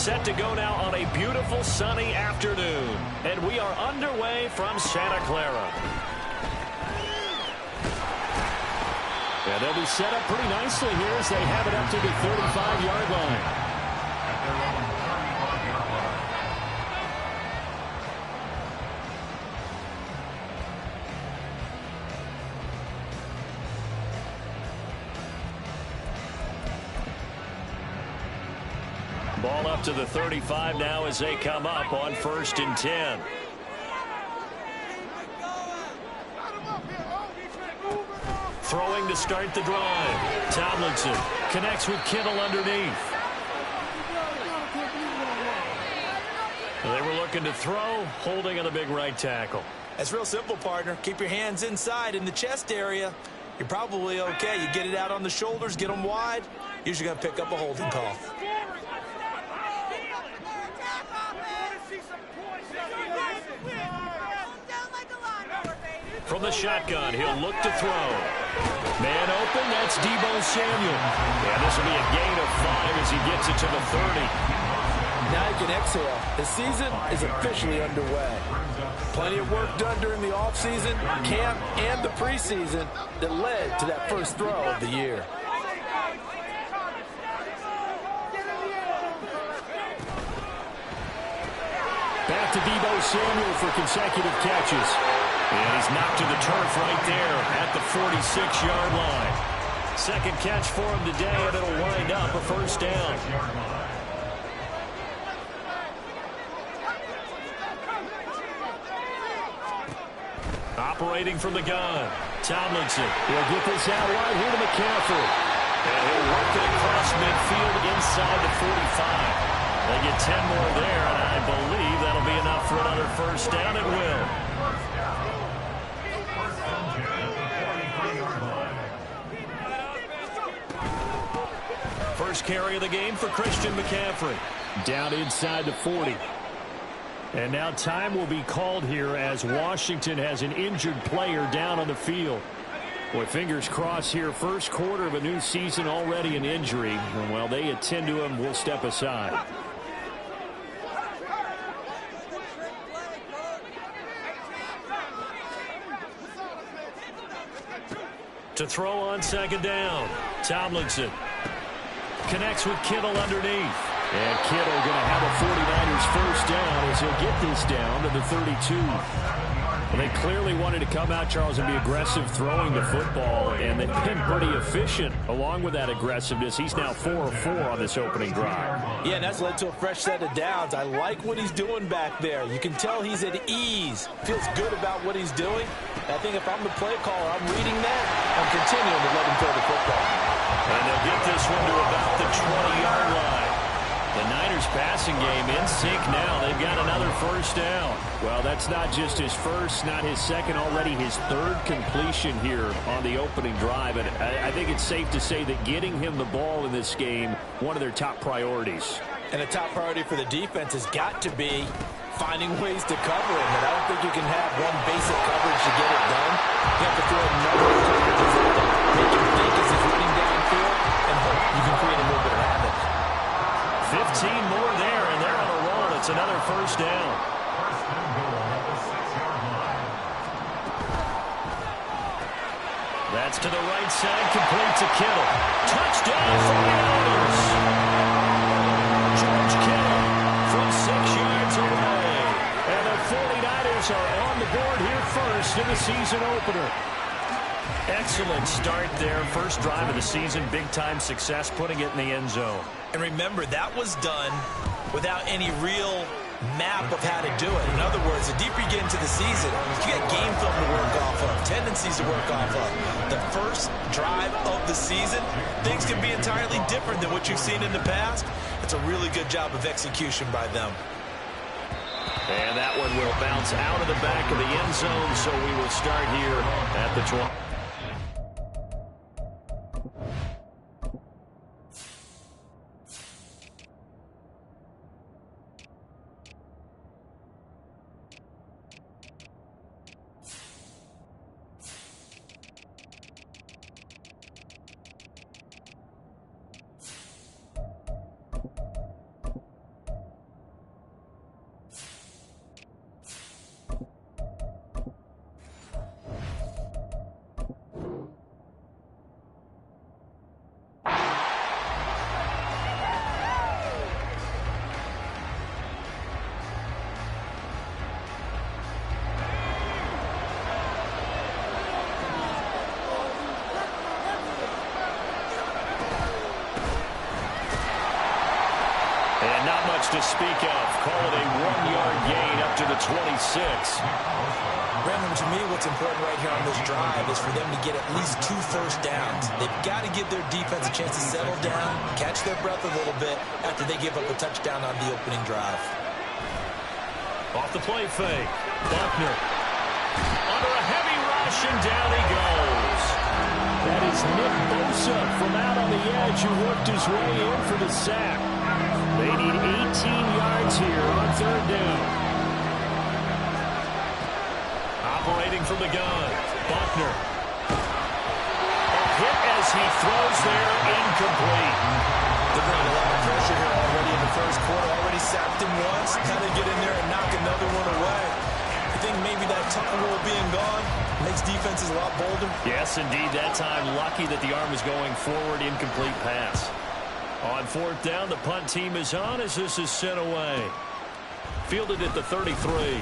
Set to go now on a beautiful sunny afternoon. And we are underway from Santa Clara. And they'll be set up pretty nicely here as they have it up to the 35-yard line. Ball up to the 35 now as they come up on 1st and 10. Throwing to start the drive. Tomlinson connects with Kittle underneath. They were looking to throw, holding on the big right tackle. That's real simple, partner. Keep your hands inside in the chest area. You're probably okay. You get it out on the shoulders, get them wide. Usually going to pick up a holding call. From the shotgun, he'll look to throw. Man open, that's Deebo Samuel. And this will be a gain of 5 as he gets it to the 30. Now you can exhale. The season is officially underway. Plenty of work done during the offseason, camp, and the preseason that led to that first throw of the year. Back to Deebo Samuel for consecutive catches. And he's knocked to the turf right there at the 46-yard line. Second catch for him today, and it'll wind up a first down. Operating from the gun. Tomlinson will get this out wide here to McCaffrey. And he'll work it across midfield inside the 45. They get 10 more there, and I believe that'll be enough for another first down. It will. First carry of the game for Christian McCaffrey. Down inside the 40. And now time will be called here as Washington has an injured player down on the field. Boy, fingers crossed here. First quarter of a new season, already an injury. And while they attend to him, we'll step aside. To throw on second down. Tomlinson connects with Kittle underneath. And Kittle going to have a 49ers first down as he'll get this down to the 32. Well, they clearly wanted to come out, Charles, and be aggressive throwing the football, and they've been pretty efficient along with that aggressiveness. He's now 4 of 4 on this opening drive. Yeah, and that's led to a fresh set of downs. I like what he's doing back there. You can tell he's at ease. Feels good about what he's doing. I think if I'm the play caller, I'm reading that. I'm continuing to let him throw the football. And they'll get this one to about the 20-yard line. The Niners passing game in sync now. They've got another first down. Well, that's not just his first, not his second, already his third completion here on the opening drive. And I think it's safe to say that getting him the ball in this game, one of their top priorities. And a top priority for the defense has got to be finding ways to cover him. And I don't think you can have one basic coverage to get it done. You have to throw a number of coverages at them. Make him think as he's running downfield, and hope you can create a little bit of havoc. 15 more there, and they're on a roll. It's another first down. That's to the right side, complete to Kittle. Touchdown for the Niners. George Kittle from 6 yards away. And the 49ers are on the board here first in the season opener. Excellent start there. First drive of the season, big-time success, putting it in the end zone. And remember, that was done without any real map of how to do it. In other words, the deeper you get into the season, you get game film to work off of, tendencies to work off of. The first drive of the season, things can be entirely different than what you've seen in the past. It's a really good job of execution by them. And that one will bounce out of the back of the end zone, so we will start here at the 20. to speak of. Call it a 1-yard gain up to the 26. Brandon, to me, what's important right here on this drive is for them to get at least 2 first downs. They've got to give their defense a chance to settle down, catch their breath a little bit after they give up a touchdown on the opening drive. Off the play fake. Buckner. Under a heavy rush, and down he goes. That is Nick Bosa from out on the edge who worked his way in for the sack. They need 18 yards here on third down. Operating from the gun, Buckner. A hit as he throws there, incomplete. They're bringing a lot of pressure here already in the first quarter. Already sacked him once. Kind of get in there and knock another one away. I think maybe that tumble being gone makes defenses a lot bolder. Yes, indeed. That time, lucky that the arm was going forward, incomplete pass. On fourth down, the punt team is on as this is sent away. Fielded at the 33.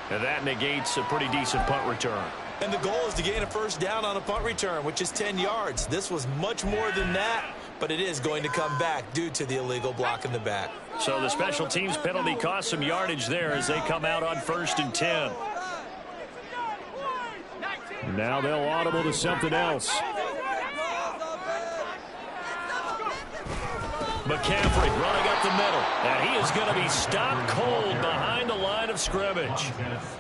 And that negates a pretty decent punt return. And the goal is to gain a first down on a punt return, which is 10 yards. This was much more than that, but it is going to come back due to the illegal block in the back. So the special teams penalty cost some yardage there as they come out on 1st and 10. Now they'll audible to something else. McCaffrey running up the middle, and he is going to be stopped cold behind the line of scrimmage.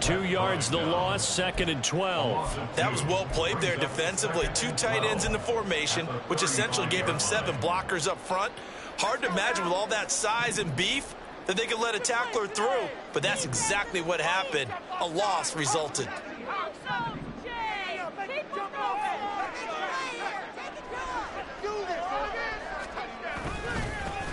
2 yards the loss, 2nd and 12. That was well played there defensively. 2 tight ends in the formation, which essentially gave them 7 blockers up front. Hard to imagine with all that size and beef that they could let a tackler through, but that's exactly what happened. A loss resulted.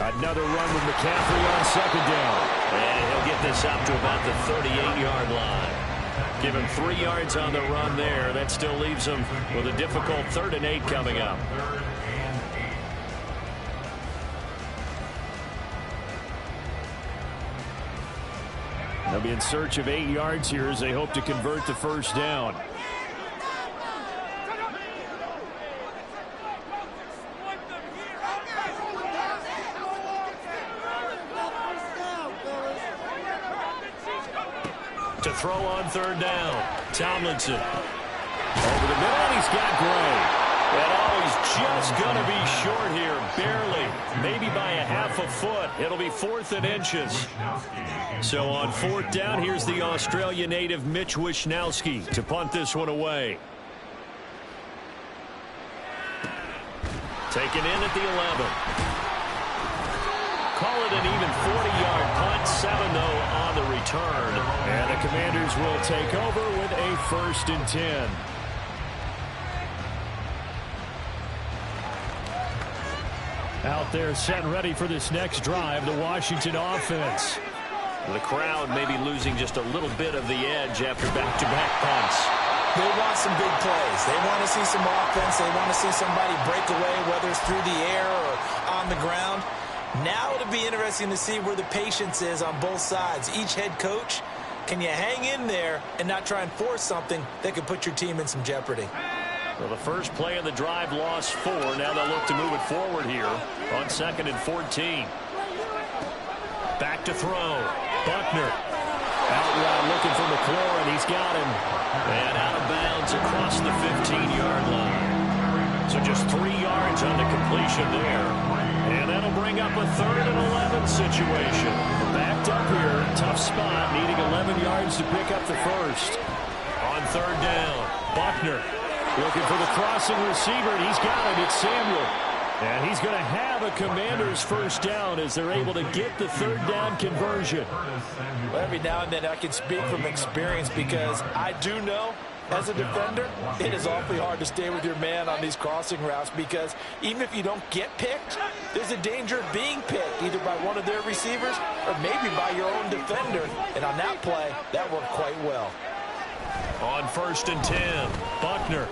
Another run with McCaffrey on 2nd down. And he'll get this up to about the 38-yard line. Give him 3 yards on the run there. That still leaves him with a difficult 3rd and 8 coming up. They'll be in search of 8 yards here as they hope to convert the first down. To throw on 3rd down. Tomlinson. Over the middle, and he's got Gray. And he's just going to be short here, barely. Maybe by a half a foot. It'll be 4th and inches. So on 4th down, here's the Australia native Mitch Wishnowsky to punt this one away. Taken in at the 11. Call it an even 40-yard punt, 7 though on the return. And the Commanders will take over with a 1st and 10. Out there set and ready for this next drive, the Washington offense. The crowd may be losing just a little bit of the edge after back-to-back punts. They want some big plays. They want to see some offense. They want to see somebody break away, whether it's through the air or on the ground. Now it'll be interesting to see where the patience is on both sides. Each head coach, can you hang in there and not try and force something that could put your team in some jeopardy? Well, the first play of the drive lost 4. Now they'll look to move it forward here on 2nd and 14. Back to throw. Buckner. Out route looking for McClure, and he's got him. And out of bounds across the 15-yard line. So just 3 yards on the completion there. And that'll bring up a 3rd and 11 situation. Backed up here, tough spot, needing 11 yards to pick up the first. On 3rd down, Buckner looking for the crossing receiver, and he's got it. It's Samuel. And he's going to have a Commander's first down as they're able to get the 3rd down conversion. Well, every now and then I can speak from experience because I do know as a defender, it is awfully hard to stay with your man on these crossing routes because even if you don't get picked, there's a danger of being picked either by one of their receivers or maybe by your own defender. And on that play, that worked quite well. On 1st and 10, Buckner.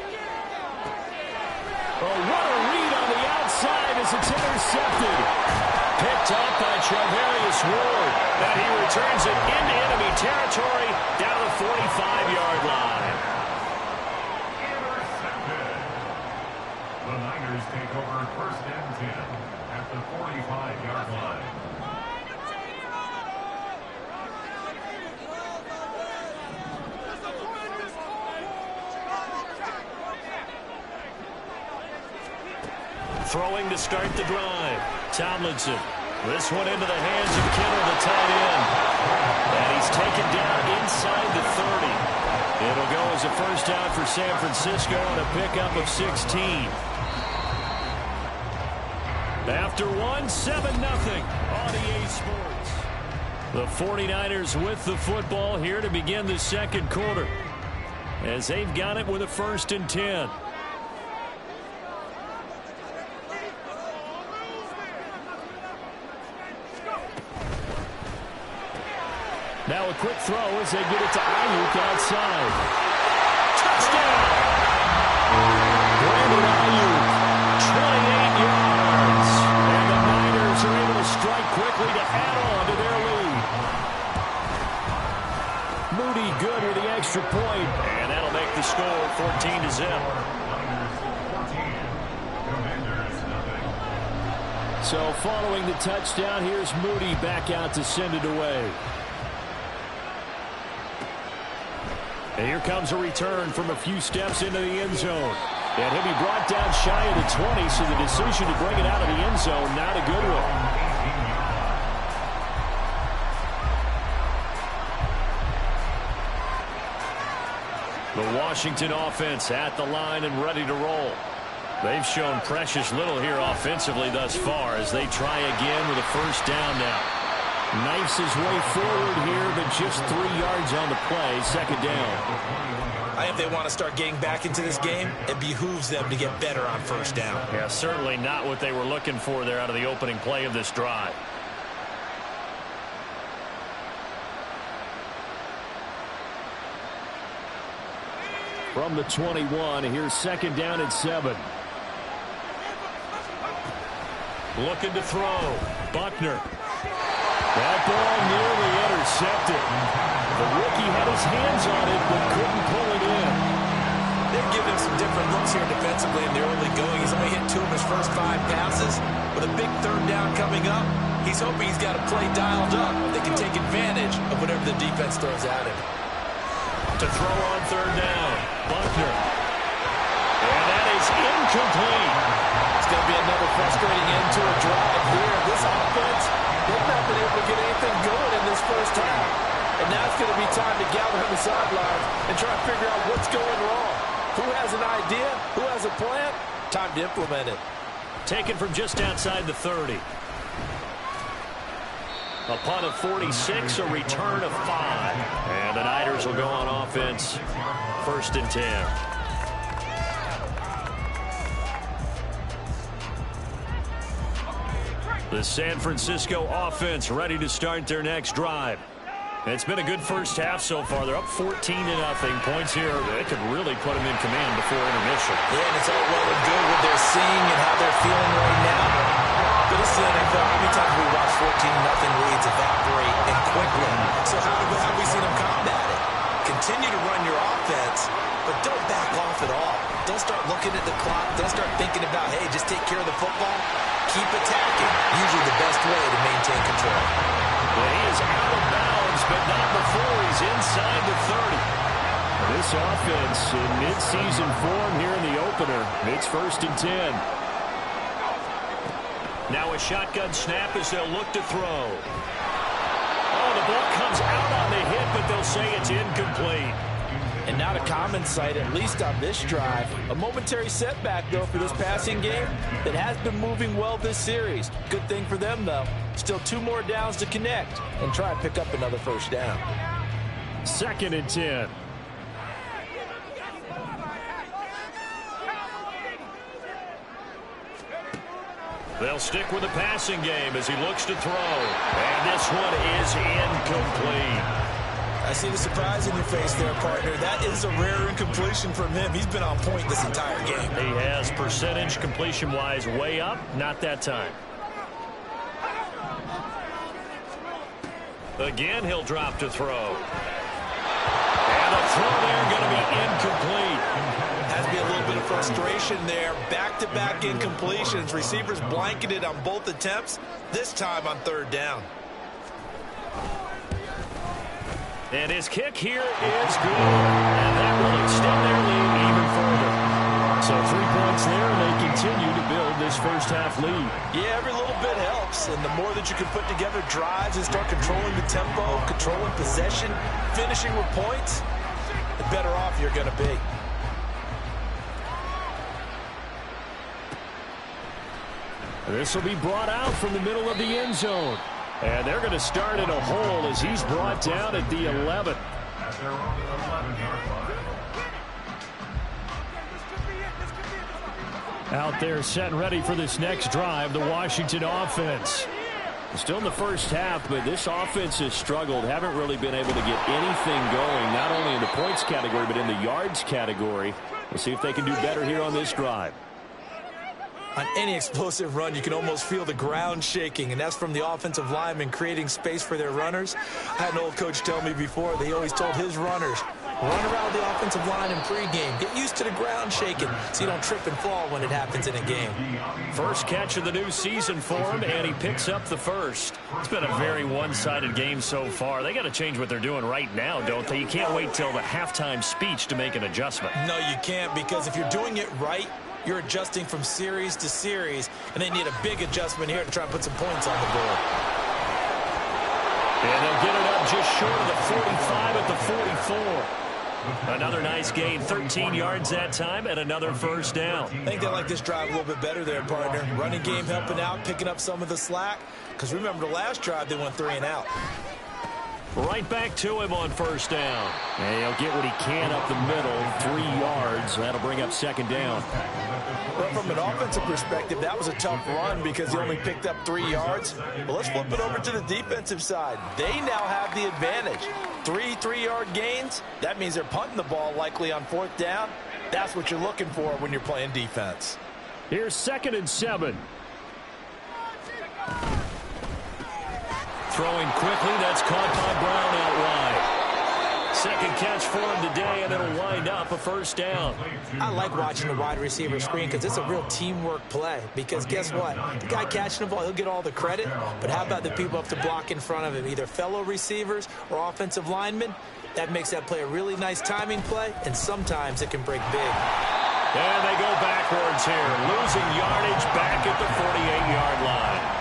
Oh, what a read on the outside as it's intercepted. Picked up by Charvarius Ward. And he returns it into enemy territory down the 45-yard line. first and 10 at the 45-yard line. Throwing to start the drive. Tomlinson. This one into the hands of Kittle, the tight end. And he's taken down inside the 30. It'll go as a first down for San Francisco on a pickup of 16. After 7-0 on EA Sports. The 49ers with the football here to begin the second quarter, as they've got it with a 1st and 10. Now a quick throw as they get it to Ayuk outside. Touchdown! Brandon Ayuk, 28 yards. And the Niners are able to strike quickly to add on to their lead. Moody good with the extra point, and that'll make the score 14-0. So following the touchdown, here's Moody back out to send it away. And here comes a return from a few steps into the end zone. And he'll be brought down shy of the 20, so the decision to bring it out of the end zone, not a good one. The Washington offense at the line and ready to roll. They've shown precious little here offensively thus far as they try again with a first down now. Knifes his way forward here, but just 3 yards on the play, second down. If they want to start getting back into this game, it behooves them to get better on first down. Yeah, certainly not what they were looking for there out of the opening play of this drive. From the 21, here's second down and 7. Looking to throw. Buckner. That ball nearly intercepted. The rookie had his hands on it, but couldn't pull it in. They've given him some different looks here defensively in the early going. He's only hit 2 of his first 5 passes. With a big third down coming up, he's hoping he's got a play dialed up. They can take advantage of whatever the defense throws at him. To throw on third down, Buckner. And that is incomplete. It's going to be another frustrating end to a drive here. This offense, they've not been able to get anything going in this first half. And now it's going to be time to gather on the sidelines and try to figure out what's going wrong. Who has an idea? Who has a plan? Time to implement it. Taken from just outside the 30. A punt of 46, a return of 5. And the Niners will go on offense, 1st and 10. The San Francisco offense ready to start their next drive. It's been a good first half so far. They're up 14-0. Points here, they could really put them in command before intermission. Yeah, and it's all well and good what they're seeing and how they're feeling right now. But this is the NFL. How many times have we watched 14-0 leads evaporate and quickly? So how have we seen them combat it? Continue to run your offense, but don't back off at all. Don't start looking at the clock. Don't start thinking about, hey, just take care of the football. Keep attacking. Usually the best way to maintain control. Well, he is out of bounds, but not before he's inside the 30. This offense in mid-season form here in the opener. It's 1st and 10. Now a shotgun snap as they'll look to throw. Oh, the ball comes out on the hit, but they'll say it's incomplete. And not a common sight, at least on this drive. A momentary setback, though, for this passing game that has been moving well this series. Good thing for them, though. Still 2 more downs to connect and try and pick up another first down. 2nd and 10. They'll stick with the passing game as he looks to throw. And this one is incomplete. I see the surprise in your face there, partner. That is a rare incompletion from him. He's been on point this entire game. He has percentage completion-wise way up. Not that time. Again, he'll drop to throw. And the throw there going to be incomplete. Has to be a little bit of frustration there. Back-to-back incompletions. Receivers blanketed on both attempts, this time on third down. And his kick here is good. And that will extend their lead even further. So 3 points there, and they continue to build this first half lead. Yeah, every little bit helps. And the more that you can put together drives and start controlling the tempo, controlling possession, finishing with points, the better off you're going to be. This will be brought out from the middle of the end zone. And they're going to start in a hole as he's brought down at the 11. At their own 11-yard line. Out there set and ready for this next drive, the Washington offense. Still in the first half, but this offense has struggled. Haven't really been able to get anything going, not only in the points category, but in the yards category. We'll see if they can do better here on this drive. On any explosive run, you can almost feel the ground shaking, and that's from the offensive linemen creating space for their runners. I had an old coach tell me before, they always told his runners, run around the offensive line in pregame. Get used to the ground shaking so you don't trip and fall when it happens in a game. First catch of the new season for him, and he picks up the first. It's been a very one-sided game so far. They got to change what they're doing right now, don't they? You can't wait till the halftime speech to make an adjustment. No, you can't, because if you're doing it right, you're adjusting from series to series, and they need a big adjustment here to try and put some points on the board. And they'll get it up just short of the 45 at the 44. Another nice gain, 13 yards that time, and another first down. I think they like this drive a little bit better there, partner. Running game helping out, picking up some of the slack, because remember the last drive they went 3 and out. Right back to him on first down. And he'll get what he can up the middle, 3 yards. That'll bring up second down. Well, from an offensive perspective, that was a tough run because he only picked up 3 yards. Well, let's flip it over to the defensive side. They now have the advantage. 3 3-yard gains. That means they're punting the ball likely on 4th down. That's what you're looking for when you're playing defense. Here's 2nd and 7. Throwing quickly, that's caught by Brown out wide. Second catch for him today, and it'll wind up a first down. I like watching the wide receiver screen because it's a real teamwork play. Because guess what? The guy catching the ball, he'll get all the credit. But how about the people up to block in front of him, either fellow receivers or offensive linemen? That makes that play a really nice timing play, and sometimes it can break big. And they go backwards here, losing yardage back at the 48-yard line.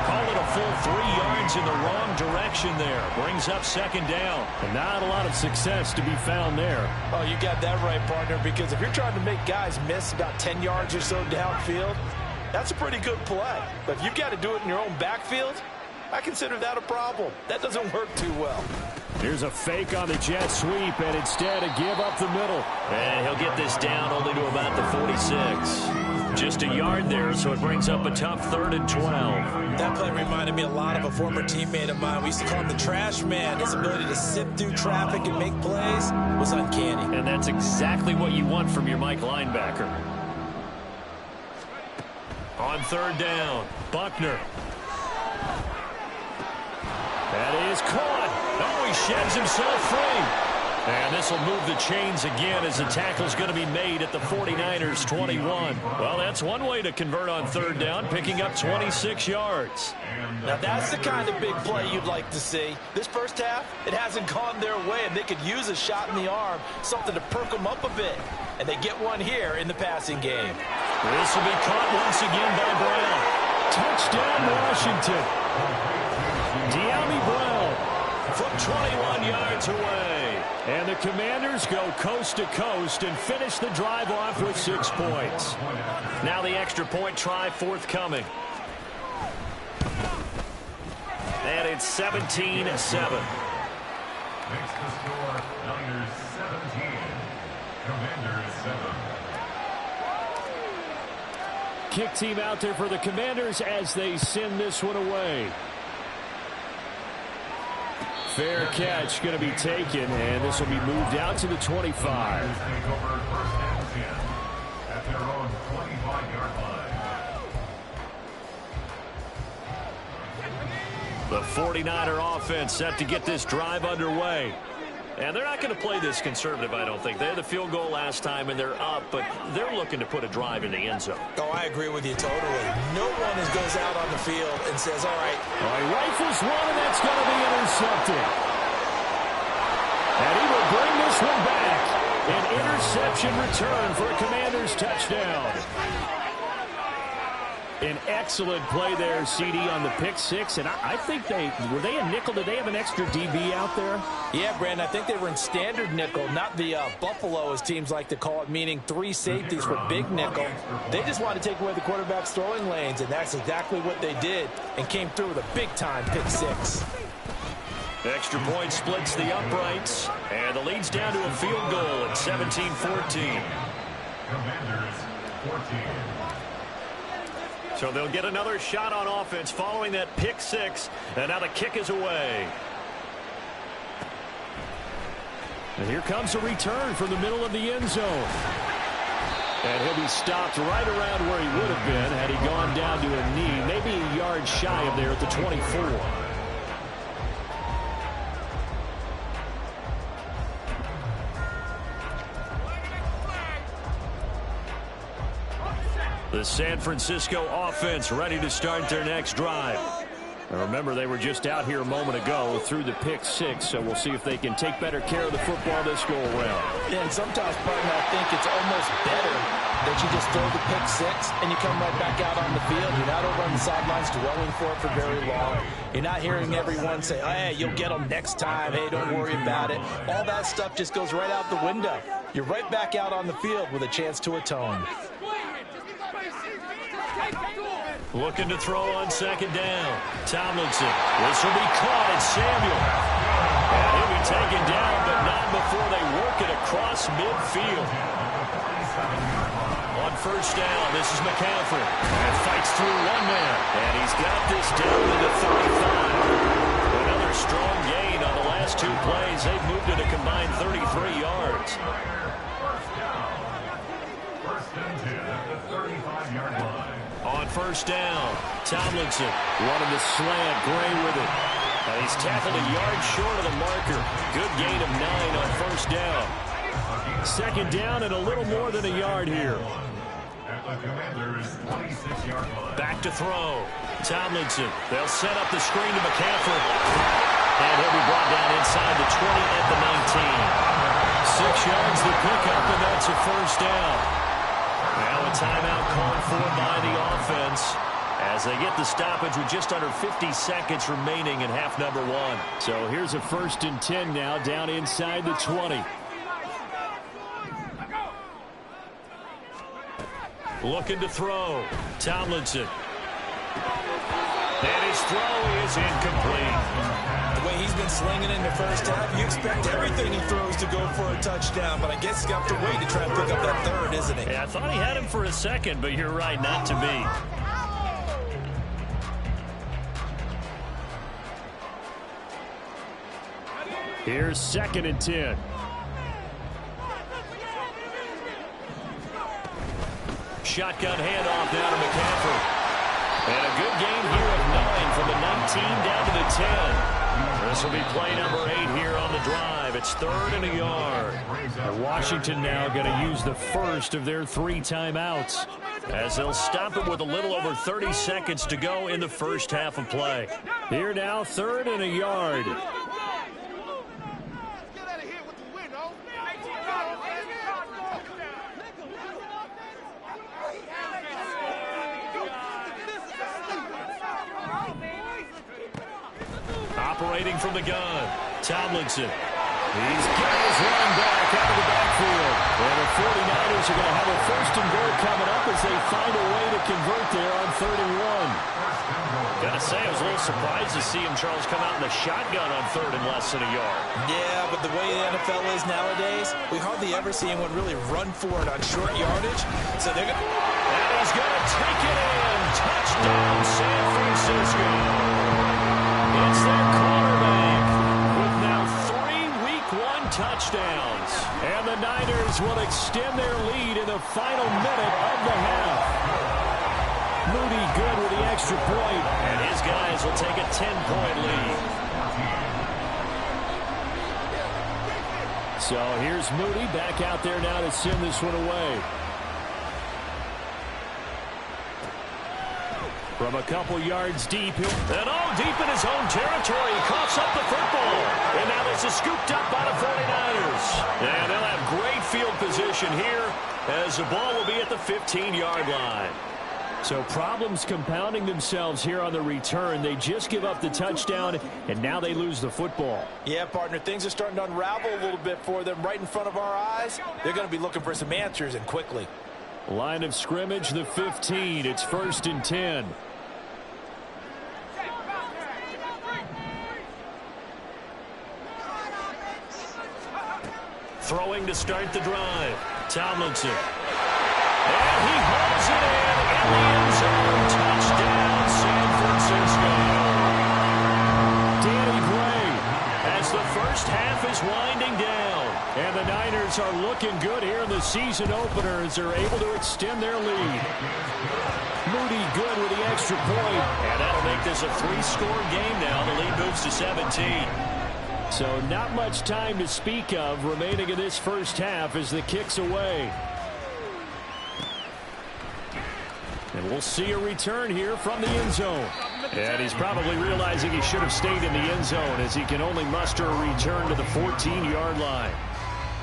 Call it a full 3 yards in the wrong direction there. Brings up second down. And not a lot of success to be found there. Oh, you got that right, partner, because if you're trying to make guys miss about 10 yards or so downfield, that's a pretty good play. But if you've got to do it in your own backfield, I consider that a problem. That doesn't work too well. Here's a fake on the jet sweep, and instead a give up the middle. And he'll get this down only to about the 46. Just a yard there, so it brings up a tough 3rd and 12. That play reminded me a lot of a former teammate of mine. We used to call him the trash man. His ability to sift through traffic and make plays was uncanny. And that's exactly what you want from your Mike linebacker. On 3rd down, Buckner. That is caught. Oh, he sheds himself free. And this will move the chains again as the tackle's going to be made at the 49ers 21. Well, that's one way to convert on 3rd down, picking up 26 yards. Now, that's the kind of big play you'd like to see. This first half, it hasn't gone their way, and they could use a shot in the arm, something to perk them up a bit. And they get one here in the passing game. This will be caught once again by Brown. Touchdown, Washington. De'Ami Brown from 21 yards away. And the Commanders go coast to coast and finish the drive off with 6 points. Now the extra point try forthcoming. And it's 17-7. Makes the score Niners 17, Commanders 7. Kick team out there for the Commanders as they send this one away. Fair catch going to be taken, and this will be moved out to the 25. Take over 1st and 10 at their own 25-yard line. The 49er offense set to get this drive underway. And they're not going to play this conservative, I don't think. They had the field goal last time, and they're up, but they're looking to put a drive in the end zone. Oh, I agree with you totally. No one goes out on the field and says, all right. He rifles one, and that's going to be intercepted. And he will bring this one back. An interception return for a Commanders touchdown. An excellent play there, CD, on the pick six. And I think were they a nickel? Did they have an extra DB out there? Yeah, Brandon, I think they were in standard nickel, not the Buffalo, as teams like to call it, meaning 3 safeties for big nickel. They just wanted to take away the quarterback's throwing lanes, and that's exactly what they did and came through with a big-time pick six. Extra point splits the uprights, and the lead's down to a field goal at 17-14. Commanders 14. So they'll get another shot on offense following that pick six, and now the kick is away. And here comes a return from the middle of the end zone. And he'll be stopped right around where he would have been had he gone down to a knee, maybe a yard shy of there at the 24. The San Francisco offense ready to start their next drive. And remember, they were just out here a moment ago through the pick six, so we'll see if they can take better care of the football this go-around. Yeah, and sometimes, partner, I think it's almost better that you just throw the pick six and you come right back out on the field. You're not over on the sidelines dwelling for it for very long. You're not hearing everyone say, oh, hey, you'll get them next time. Hey, don't worry about it. All that stuff just goes right out the window. You're right back out on the field with a chance to atone. Looking to throw on second down. Tomlinson. This will be caught. It's Samuel. And he'll be taken down, but not before they work it across midfield. On first down, this is McCaffrey. And fights through one man. And he's got this down to the 35. Another strong gain on the last 2 plays. They've moved it a combined 33 yards. First and 10 at the 35-yard line. On first down, Tomlinson wanted to slant, Gray with it. And he's tackled a yard short of the marker. Good gain of 9 on first down. Second down and a little more than a yard here. At the Commanders' 26-yard line. Back to throw. Tomlinson. They'll set up the screen to McCaffrey. And he'll be brought down inside the 20 at the 19. 6 yards to pick up, and that's a first down. Now a timeout called for by the offense as they get the stoppage with just under 50 seconds remaining in half number 1. So here's a 1st and 10 now down inside the 20. Looking to throw. Tomlinson. And his throw is incomplete. The way he's been slinging in the first half, you expect everything he throws to go for a touchdown, but I guess he's got to wait to try and pick up that third, isn't he? Yeah, I thought he had him for a second, but you're right, not to be. Here's 2nd and 10. Shotgun handoff now to McCaffrey. And a good gain here of 9 from the 19 down to the 10. This will be play number 8 here on the drive. It's 3rd and a yard. And Washington now going to use the first of their 3 timeouts as they'll stop it with a little over 30 seconds to go in the first half of play. Here now, 3rd and a yard. Operating from the gun, Tomlinson. He's got his run back out of the backfield. And the 49ers are going to have a 1st and goal coming up as they find a way to convert there on 3rd and 1. Gotta say, I was a little surprised to see him, Charles, come out in the shotgun on 3rd and less than a yard. Yeah, but the way the NFL is nowadays, we hardly ever see anyone really run for it on short yardage. So they're going to... And he's going to take it in. Touchdown, San Francisco. It's their quarterback with now 3 Week 1 touchdowns. And the Niners will extend their lead in the final minute of the half. Moody good with the extra point, and his guys will take a 10-point lead. So here's Moody back out there now to send this one away. From a couple yards deep. And deep in his own territory. He coughs up the football. And now this is scooped up by the 49ers. And they'll have great field position here as the ball will be at the 15-yard line. So problems compounding themselves here on the return. They just give up the touchdown, and now they lose the football. Yeah, partner, things are starting to unravel a little bit for them right in front of our eyes. They're going to be looking for some answers, and quickly. Line of scrimmage, the 15. It's 1st and 10. Throwing to start the drive. Tomlinson. And he hauls it in the end zone. Touchdown, San Francisco. Danny Gray as the first half is winding down. And the Niners are looking good here in the season opener as they're able to extend their lead. Moody good with the extra point. And that'll make this a 3-score game now. The lead moves to 17. So not much time to speak of remaining in this first half as the kick's away. And we'll see a return here from the end zone. And he's probably realizing he should have stayed in the end zone as he can only muster a return to the 14-yard line.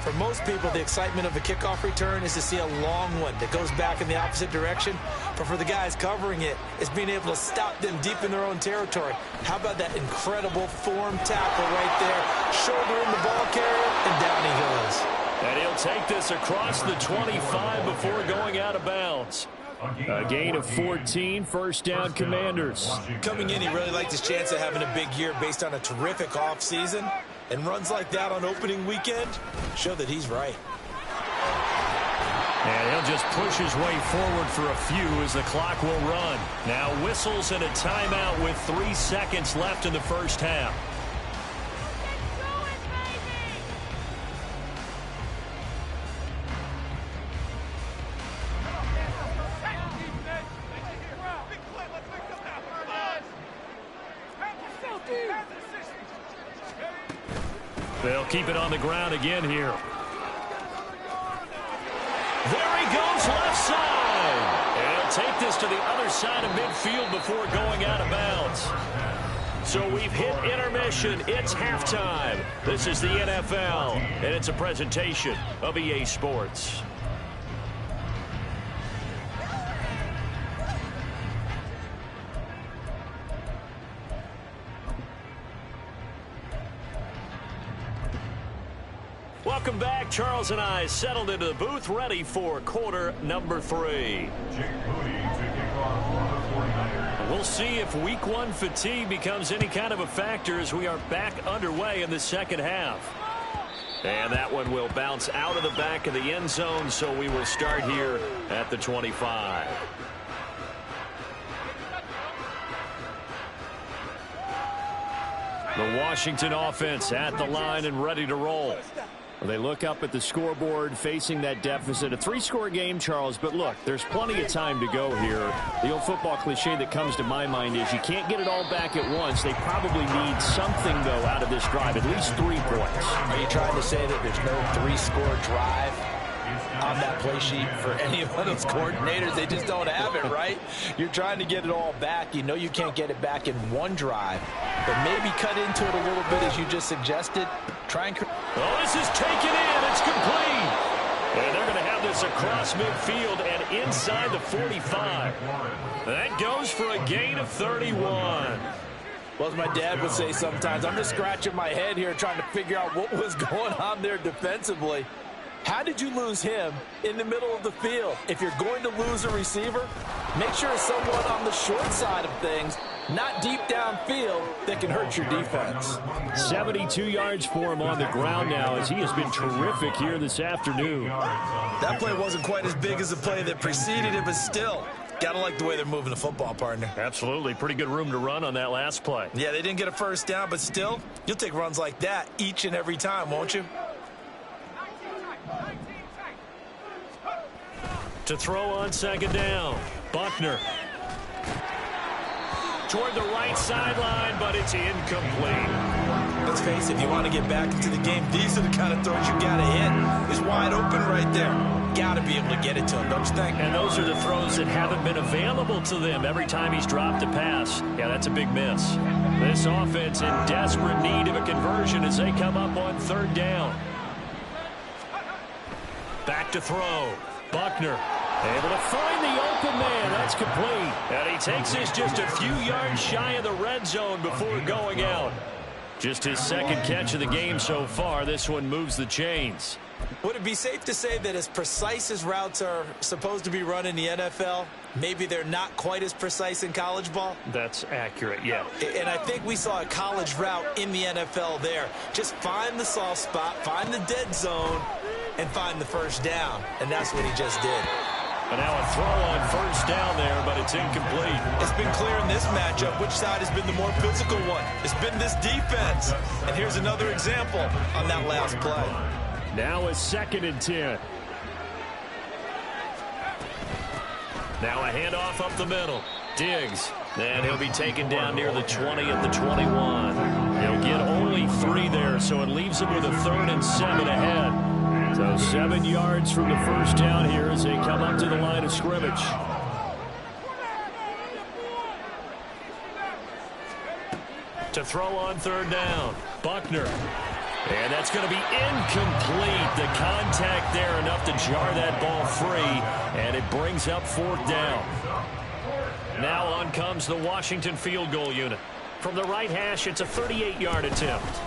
For most people, the excitement of a kickoff return is to see a long one that goes back in the opposite direction. But for the guys covering it, it's being able to stop them deep in their own territory. How about that incredible form tackle right there? Shoulder in the ball carrier, and down he goes. And he'll take this across the 25 before going out of bounds. A gain of 14, first down, Commanders. Coming in, he really liked his chance of having a big year based on a terrific offseason. And runs like that on opening weekend show that he's right. And he'll just push his way forward for a few as the clock will run. Now whistles and a timeout with 3 seconds left in the first half. They'll keep it on the ground again here. There he goes left side. And he'll take this to the other side of midfield before going out of bounds. So we've hit intermission. It's halftime. This is the NFL, and it's a presentation of EA Sports. Welcome back. Charles and I settled into the booth, ready for quarter number 3. We'll see if week 1 fatigue becomes any kind of a factor as we are back underway in the second half. And that one will bounce out of the back of the end zone, so we will start here at the 25. The Washington offense at the line and ready to roll. They look up at the scoreboard facing that deficit. A 3-score game, Charles, but look, there's plenty of time to go here. The old football cliche that comes to my mind is you can't get it all back at once. They probably need something, though, out of this drive, at least 3 points. Are you trying to say that there's no 3-score drive on that play sheet for any of those coordinators? They just don't have it, right? You're trying to get it all back. You know you can't get it back in one drive, but maybe cut into it a little bit as you just suggested. Try and... Oh, this is taken in. It's complete. And they're going to have this across midfield and inside the 45. That goes for a gain of 31. Well, as my dad would say sometimes, I'm just scratching my head here trying to figure out what was going on there defensively. How did you lose him in the middle of the field? If you're going to lose a receiver, make sure it's someone on the short side of things, not deep downfield, that can hurt your defense. 72 yards for him on the ground now as he has been terrific here this afternoon. That play wasn't quite as big as the play that preceded it, but still, gotta like the way they're moving the football, partner. Absolutely. Pretty good room to run on that last play. Yeah, they didn't get a first down, but still, you'll take runs like that each and every time, won't you? To throw on second down, Buckner. Toward the right sideline, but it's incomplete. Let's face it, if you want to get back into the game, these are the kind of throws you got to hit. He's wide open right there. Got to be able to get it to him, don't you think? And those are the throws that haven't been available to them every time he's dropped a pass. Yeah, that's a big miss. This offense in desperate need of a conversion as they come up on third down. Back to throw. Buckner able to find the open man. That's complete. And he takes this just a few yards shy of the red zone before going out. Just his second catch of the game so far. This one moves the chains. Would it be safe to say that as precise as routes are supposed to be run in the NFL, maybe they're not quite as precise in college ball? That's accurate, yeah. And I think we saw a college route in the NFL there. Just find the soft spot, find the dead zone, and find the first down. And that's what he just did. And now a throw on first down there, but it's incomplete. It's been clear in this matchup which side has been the more physical one. It's been this defense. And here's another example on that last play. Now a 2nd and 10. Now a handoff up the middle. Diggs. And he'll be taken down near the 20 at the 21. He'll get only 3 there, so it leaves him with a 3rd and 7 ahead. So 7 yards from the first down here as they come up to the line of scrimmage. To throw on third down. Buckner. And that's going to be incomplete. The contact there enough to jar that ball free. And it brings up 4th down. Now on comes the Washington field goal unit. From the right hash, it's a 38-yard attempt.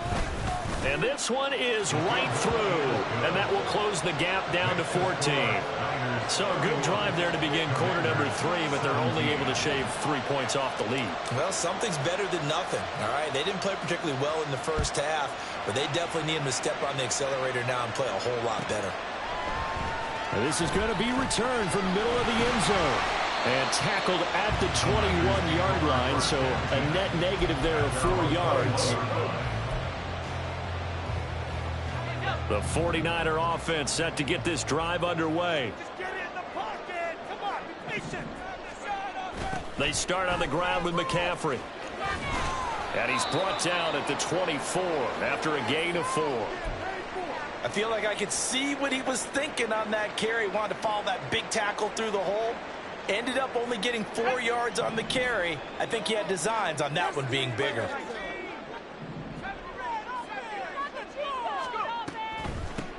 And this one is right through. And that will close the gap down to 14. So a good drive there to begin quarter number 3, but they're only able to shave 3 points off the lead. Well, something's better than nothing. All right, they didn't play particularly well in the first half, but they definitely need him to step on the accelerator now and play a whole lot better. And this is going to be returned from the middle of the end zone. And tackled at the 21-yard line, so a net negative there of 4 yards. The 49er offense set to get this drive underway. They start on the ground with McCaffrey. And he's brought down at the 24 after a gain of 4. I feel like I could see what he was thinking on that carry. Wanted to follow that big tackle through the hole. Ended up only getting 4 yards on the carry. I think he had designs on that one being bigger.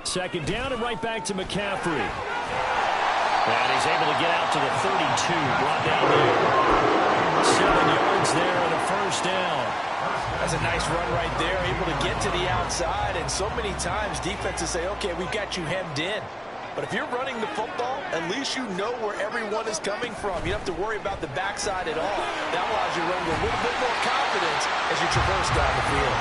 Second down and right back to McCaffrey. And he's able to get out to the 32. Brought down there. 7 yards there and a first down. That's a nice run right there. Able to get to the outside. And so many times defenses say, okay, we've got you hemmed in. But if you're running the football, at least you know where everyone is coming from. You don't have to worry about the backside at all. That allows you to run with a little bit more confidence as you traverse down the field.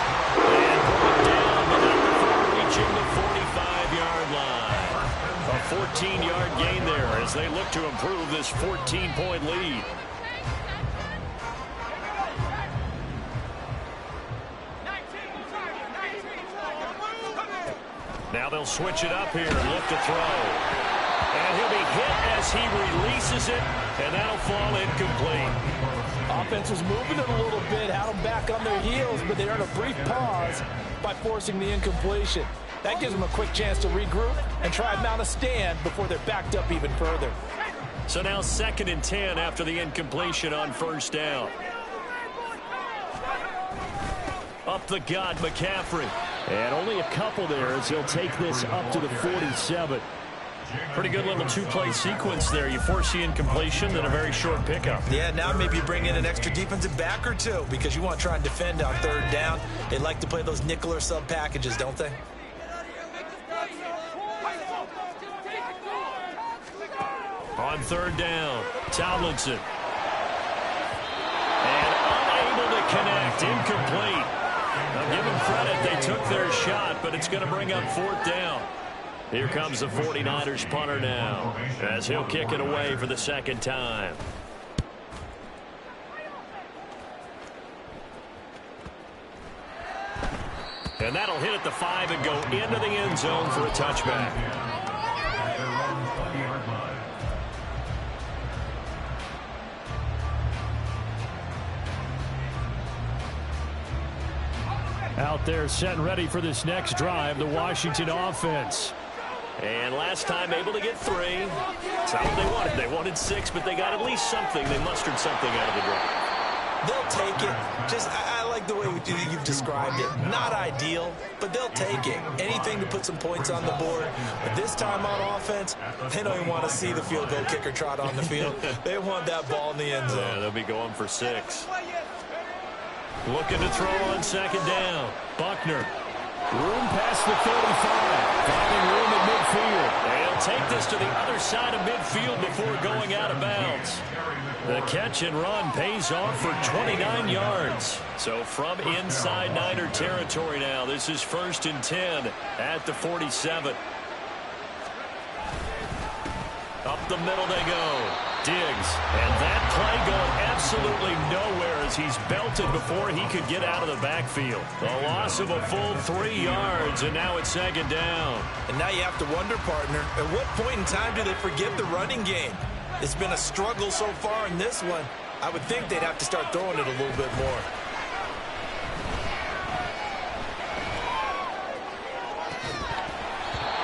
And brought down without before reaching the 45-yard line. A 14-yard gain there as they look to improve this 14-point lead. Now they'll switch it up here and look to throw. And he'll be hit as he releases it, and that'll fall incomplete. Offense was moving it a little bit, had them back on their heels, but they earned a brief pause by forcing the incompletion. That gives them a quick chance to regroup and try and mount a stand before they're backed up even further. So now 2nd and 10 after the incompletion on first down. Up the gut, McCaffrey. And only a couple there as he'll take this up to the 47. Pretty good little two-play sequence there. You force the incompletion, then a very short pickup. Yeah, now maybe you bring in an extra defensive back or two because you want to try and defend on third down. They like to play those nickel or sub packages, don't they? On third down, Tomlinson. And unable to connect, incomplete. Now give them credit, they took their shot, but it's going to bring up 4th down. Here comes the 49ers punter now as he'll kick it away for the second time. And that'll hit at the 5 and go into the end zone for a touchback. Out there set and ready for this next drive, the Washington offense. And last time able to get 3. That's not what they wanted. They wanted 6, but they got at least something. They mustered something out of the drive. They'll take it. I like the way you've described it. Not ideal, but they'll take it. Anything to put some points on the board. But this time on offense, they don't even want to see the field goal kicker trot on the field. They want that ball in the end zone. Yeah, they'll be going for 6. Looking to throw on second down. Buckner. Room past the 35. Finding room at midfield. They'll take this to the other side of midfield before going out of bounds. The catch and run pays off for 29 yards. So from inside Niner territory now, this is 1st and 10 at the 47. Up the middle they go. Diggs. And that play going absolutely nowhere as he's belted before he could get out of the backfield. A loss of a full 3 yards, and now it's second down. And now you have to wonder, partner, at what point in time do they forget the running game? It's been a struggle so far in this one. I would think they'd have to start throwing it a little bit more.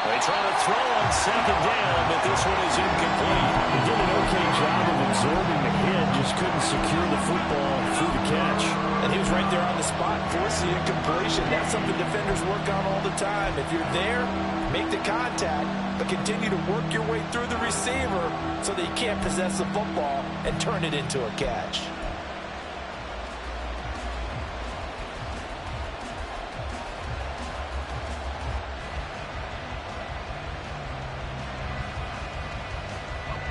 They try to throw on second down, but this one is incomplete. He did an okay job of absorbing the hit, just couldn't secure the football through the catch. And he was right there on the spot, forcing the incompletion. That's something defenders work on all the time. If you're there, make the contact, but continue to work your way through the receiver so that you can't possess the football and turn it into a catch.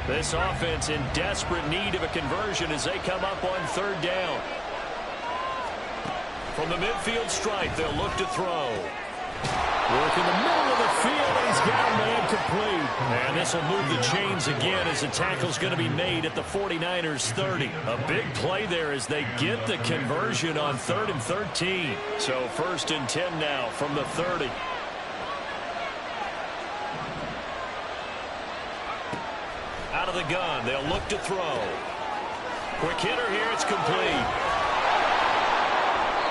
This offense in desperate need of a conversion as they come up on third down. From the midfield stripe, they'll look to throw. Work in the middle of the field, and he's got a man complete. And this will move the chains again as the tackle's going to be made at the 49ers 30. A big play there as they get the conversion on 3rd and 13. So 1st and 10 now from the 30. Out of the gun, they'll look to throw. Quick hitter here, it's complete.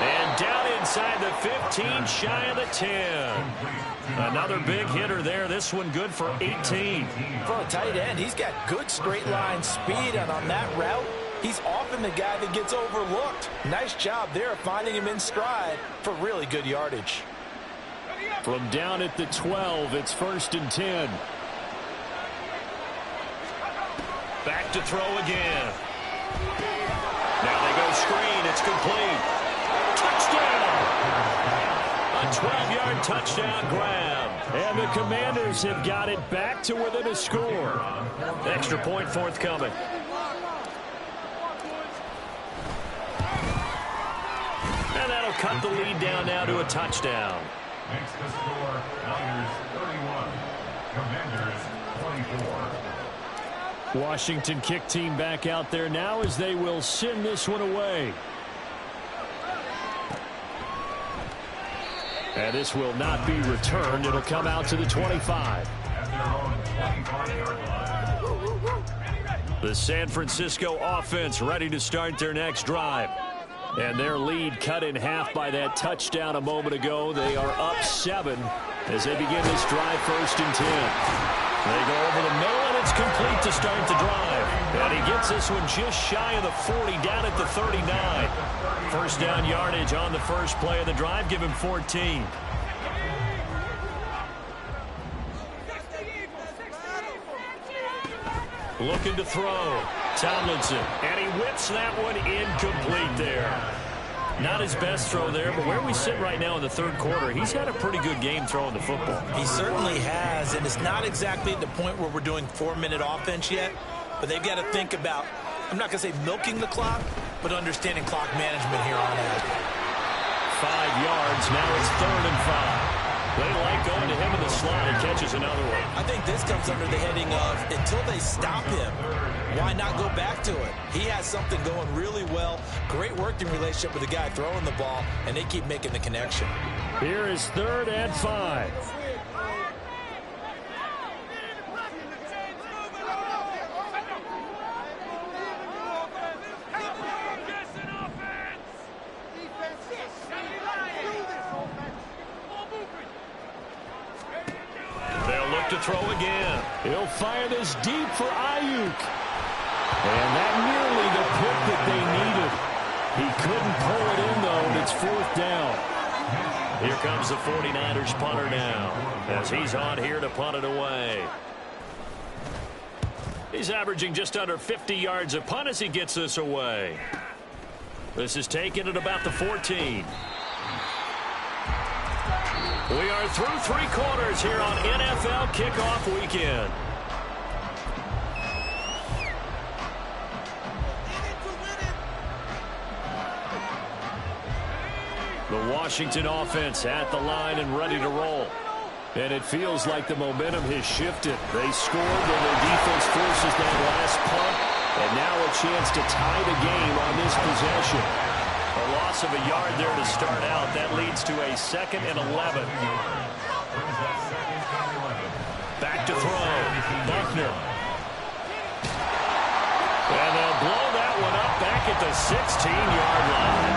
And down inside the 15, shy of the 10. Another big hitter there, this one good for 18. For a tight end, he's got good straight line speed, and on that route, he's often the guy that gets overlooked. Nice job there finding him in stride for really good yardage. From down at the 12, it's 1st and 10. Back to throw again. Now they go screen. It's complete. Touchdown! A 12-yard touchdown grab. And the Commanders have got it back to within a score. Extra point forthcoming. And that'll cut the lead down now to a touchdown. Makes the score Niners 31, Commanders 24. Washington kick team back out there now as they will send this one away. And this will not be returned. It'll come out to the 25. At their own 25-yard line. The San Francisco offense ready to start their next drive. And their lead cut in half by that touchdown a moment ago. They are up 7 as they begin this drive 1st and 10. They go over the middle, and it's complete to start the drive. And he gets this one just shy of the 40, down at the 39. First down yardage on the first play of the drive. Give him 14. Looking to throw. Tomlinson. And he whips that one incomplete there. Not his best throw there, but where we sit right now in the third quarter, he's had a pretty good game throwing the football. He certainly has, and it's not exactly at the point where we're doing 4-minute offense yet, but they've got to think about, I'm not going to say milking the clock, but understanding clock management here on out. 5 yards, now it's 3rd and 5. They like going to him in the slot. He catches another one. I think this comes under the heading of, until they stop him, why not go back to it? He has something going really well. Great working relationship with the guy throwing the ball, and they keep making the connection. Here is 3rd and 5. throw again. He'll fire this deep for Ayuk. And that nearly the pick that they needed. He couldn't pull it in, though, and it's 4th down. Here comes the 49ers punter now as he's on here to punt it away. He's averaging just under 50 yards a punt as he gets this away. This is taken at about the 14. We are through 3 quarters here on NFL Kickoff Weekend. The Washington offense at the line and ready to roll. And it feels like the momentum has shifted. They scored when their defense forces that last punt. And now a chance to tie the game on this possession. A loss of a yard there to start out. That leads to a 2nd and 11. Back to throw. Buckner. And they'll blow that one up back at the 16-yard line.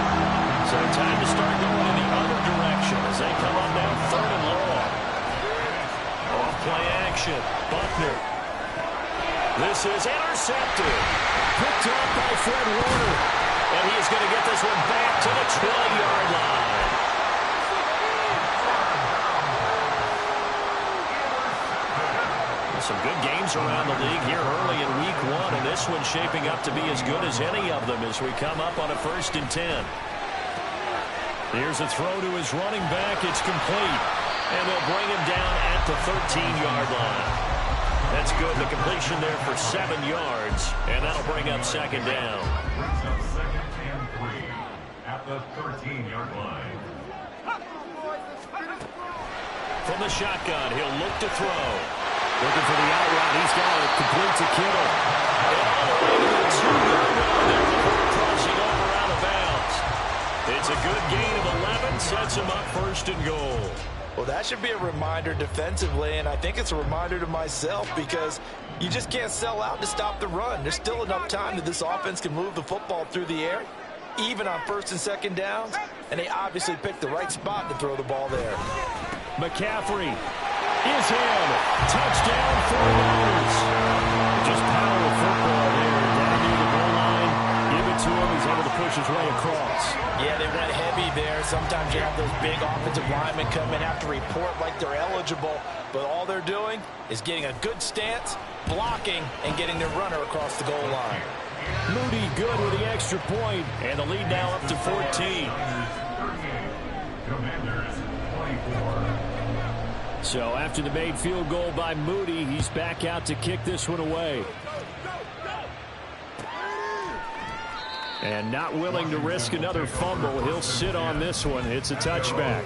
So time to start going in the other direction as they come up now 3rd and long. Off play action. Buckner. This is intercepted. Picked up by Fred Warner. And he's going to get this one back to the 20-yard line. Some good games around the league here early in week 1, and this one's shaping up to be as good as any of them as we come up on a 1st and 10. Here's a throw to his running back. It's complete. And they'll bring him down at the 13-yard line. That's good. The completion there for 7 yards, and that'll bring up 2nd down. Brings up 2nd and 3 at the 13-yard line. From the shotgun, he'll look to throw. Looking for the out route. He's got it. Complete to Kittle. And all the way to the 2-yard line there before crossing over out of bounds. It's a good gain of 11. Sets him up 1st and goal. Well, that should be a reminder defensively, and I think it's a reminder to myself because you just can't sell out to stop the run. There's still enough time that this offense can move the football through the air, even on 1st and 2nd downs, and they obviously picked the right spot to throw the ball there. McCaffrey is in. Touchdown 49ers. Just power of football there. Down near the goal line. Give it to him. He's able to push his way across. Yeah, they went heavy there. Sometimes you have those big offensive linemen come in, have to report like they're eligible, but all they're doing is getting a good stance, blocking, and getting their runner across the goal line. Moody good with the extra point, and the lead now up to 14. Commanders 24. So after the made field goal by Moody, he's back out to kick this one away. And not willing to risk another fumble. He'll sit on this one. It's a touchback.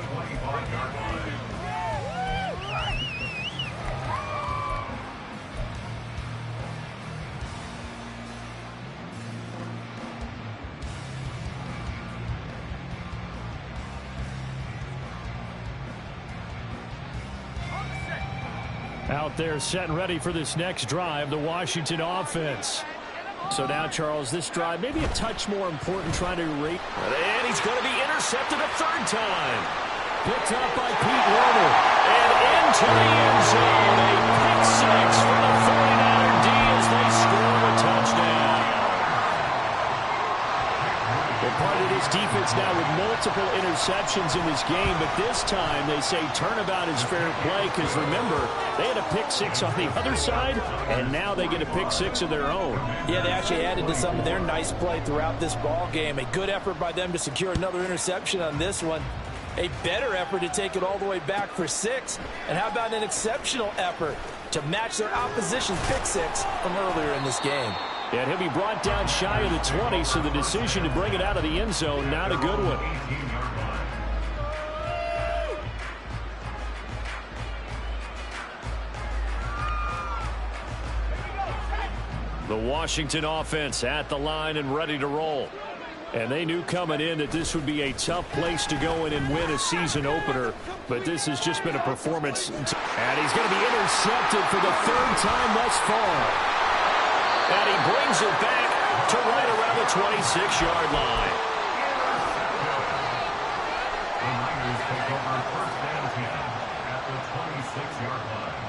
Out there set and ready for this next drive, the Washington offense. So now, Charles, this drive maybe a touch more important trying to rate. And he's going to be intercepted a 3rd time. Picked up by Pete Werner. And into the end zone. A pick 6 for the 49er D as they score a touchdown. They're part of this defense now with multiple interceptions in this game, but this time they say turnabout is fair play because, remember, they had a pick 6 on the other side, and now they get a pick 6 of their own. Yeah, they actually added to some of their nice play throughout this ball game. A good effort by them to secure another interception on this one. A better effort to take it all the way back for 6. And how about an exceptional effort to match their opposition's pick 6 from earlier in this game? And he'll be brought down shy of the 20, so the decision to bring it out of the end zone, not a good one. The Washington offense at the line and ready to roll. And they knew coming in that this would be a tough place to go in and win a season opener. But this has just been a performance. And he's going to be intercepted for the 3rd time thus far. And he brings it back to right around the 26-yard line. The Niners take over 1st and 10 at the 26-yard line.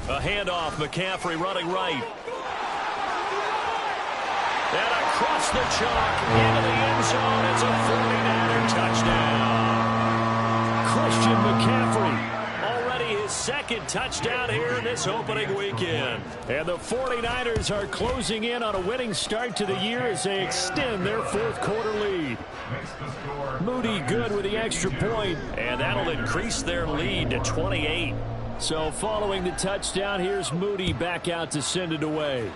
A handoff, McCaffrey running right. And across the chalk into the end zone. It's a 49er touchdown. Christian McCaffrey. His second touchdown here in this opening weekend. And the 49ers are closing in on a winning start to the year as they extend their fourth quarter lead. Moody good with the extra point, and that'll increase their lead to 28. So following the touchdown, here's Moody back out to send it away.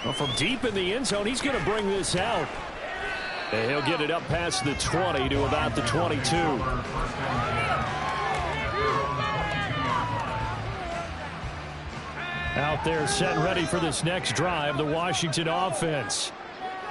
Well, from deep in the end zone, he's going to bring this out. And he'll get it up past the 20 to about the 22. Out there set and ready for this next drive, the Washington offense.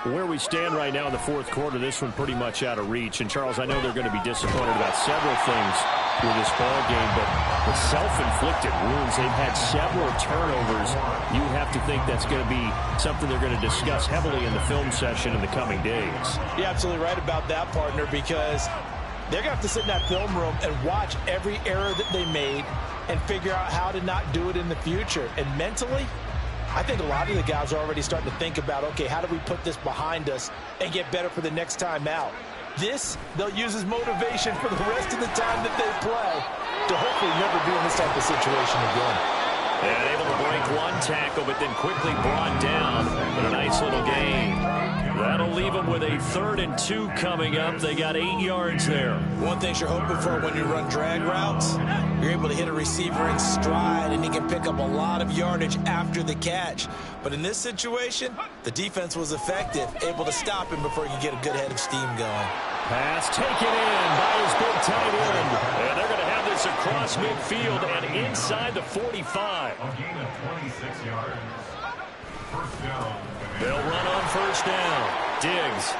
Where we stand right now in the fourth quarter, this one pretty much out of reach. And, Charles, I know they're going to be disappointed about several things with this ball game, but the self-inflicted wounds, they've had several turnovers. You have to think that's going to be something they're going to discuss heavily in the film session in the coming days. You're absolutely right about that, partner, because they're going to have to sit in that film room and watch every error that they made and figure out how to not do it in the future. And mentally, I think a lot of the guys are already starting to think about, okay, how do we put this behind us and get better for the next time out? This, they'll use as motivation for the rest of the time that they play to hopefully never be in this type of situation again. And able to break one tackle, but then quickly brought down in a nice little gain. That'll leave them with a 3rd and 2 coming up. They got 8 yards there. One thing you're hoping for when you run drag routes, you're able to hit a receiver in stride, and he can pick up a lot of yardage after the catch. But in this situation, the defense was effective, able to stop him before he could get a good head of steam going. Pass taken in by his big tight end. And they're going to have this across midfield and inside the 45. A gain of 26 yards. First down. They'll run on first down. Diggs.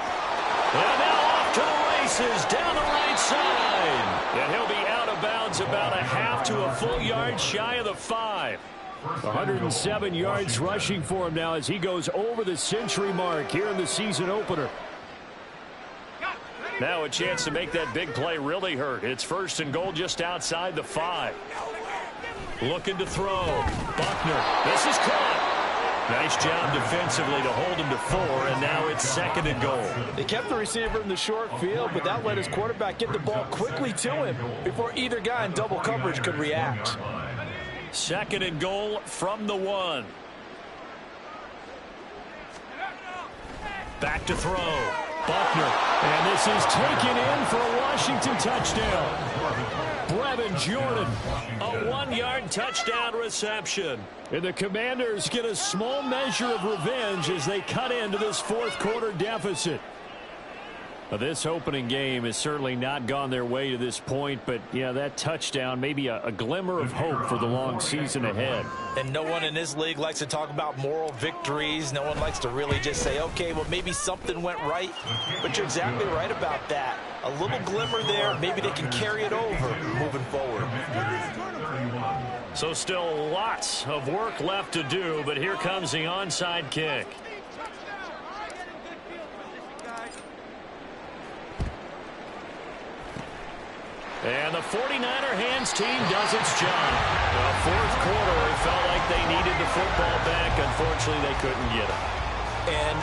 And now off to the races down the right side. And he'll be out of bounds about a half to a full yard shy of the 5. 107 yards rushing for him now as he goes over the century mark here in the season opener. Now a chance to make that big play really hurt. It's 1st and goal just outside the 5. Looking to throw. Buckner. This is caught. Nice job defensively to hold him to 4, and now it's 2nd and goal. They kept the receiver in the short field, but that let his quarterback get the ball quickly to him before either guy in double coverage could react. 2nd and goal from the 1. Back to throw. Buckner. And this is taken in for a Washington touchdown. Brevin Jordan, a 1-yard touchdown reception. And the Commanders get a small measure of revenge as they cut into this fourth quarter deficit. Now, this opening game has certainly not gone their way to this point, but yeah, that touchdown may be a glimmer of hope for the long season ahead. And no one in this league likes to talk about moral victories. No one likes to really just say, okay, well, maybe something went right. But you're exactly right about that. A little glimmer there. Maybe they can carry it over moving forward. So still lots of work left to do, but here comes the onside kick. And the 49er hands team does its job. The fourth quarter, it felt like they needed the football back. Unfortunately, they couldn't get it. And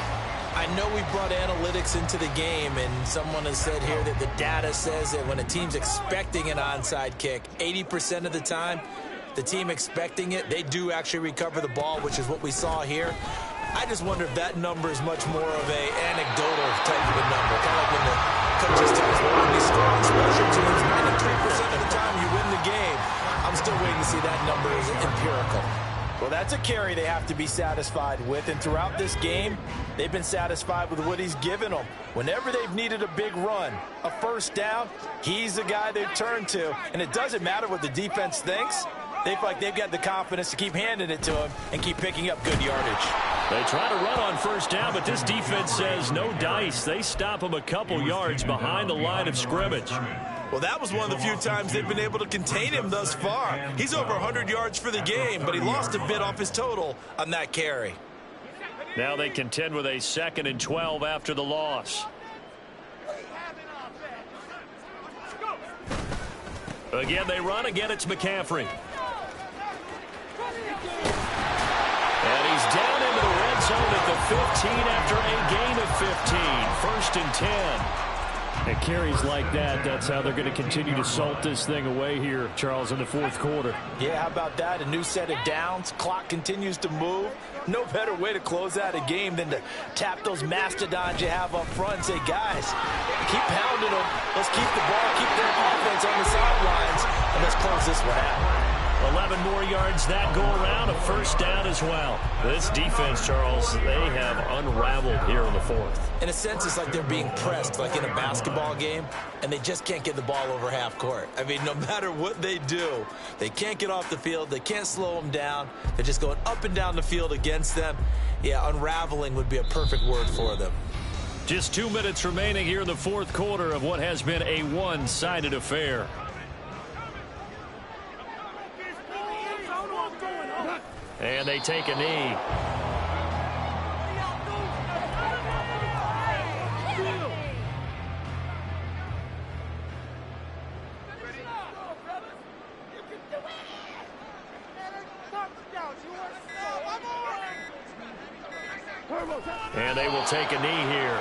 I know we brought analytics into the game, and someone has said here that the data says that when a team's expecting an onside kick, 80% of the time, the team expecting it, they do actually recover the ball, which is what we saw here. I just wonder if that number is much more of a anecdotal type of a number. Kind of like when the coaches tell us, well, when these strong special teams, 93% of the time you win the game. I'm still waiting to see that number is empirical. Well, that's a carry they have to be satisfied with, and throughout this game, they've been satisfied with what he's given them. Whenever they've needed a big run, a first down, he's the guy they've turned to, and it doesn't matter what the defense thinks. They feel like they've got the confidence to keep handing it to him and keep picking up good yardage. They try to run on first down, but this defense says no dice. They stop him a couple yards behind the line of scrimmage. Well, that was one of the few times they've been able to contain him thus far. He's over 100 yards for the game, but he lost a bit off his total on that carry. Now they contend with a 2nd and 12 after the loss. Again, they run. Again, it's McCaffrey. And he's down into the red zone at the 15 after a gain of 15. 1st and 10. And carries like that, that's how they're going to continue to salt this thing away here, Charles, in the 4th quarter. Yeah, how about that? A new set of downs. Clock continues to move. No better way to close out a game than to tap those mastodons you have up front and say, guys, keep pounding them. Let's keep the ball, keep their offense on the sidelines, and let's close this one out. 11 more yards that go around, a 1st down as well. This defense, Charles, they have unraveled here in the 4th. In a sense, it's like they're being pressed, like in a basketball game, and they just can't get the ball over half court. I mean, no matter what they do, they can't get off the field. They can't slow them down. They're just going up and down the field against them. Yeah, unraveling would be a perfect word for them. Just 2 minutes remaining here in the 4th quarter of what has been a one-sided affair. And they take a knee. And they will take a knee here.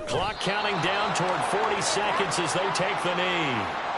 Clock counting down toward 40 seconds as they take the knee.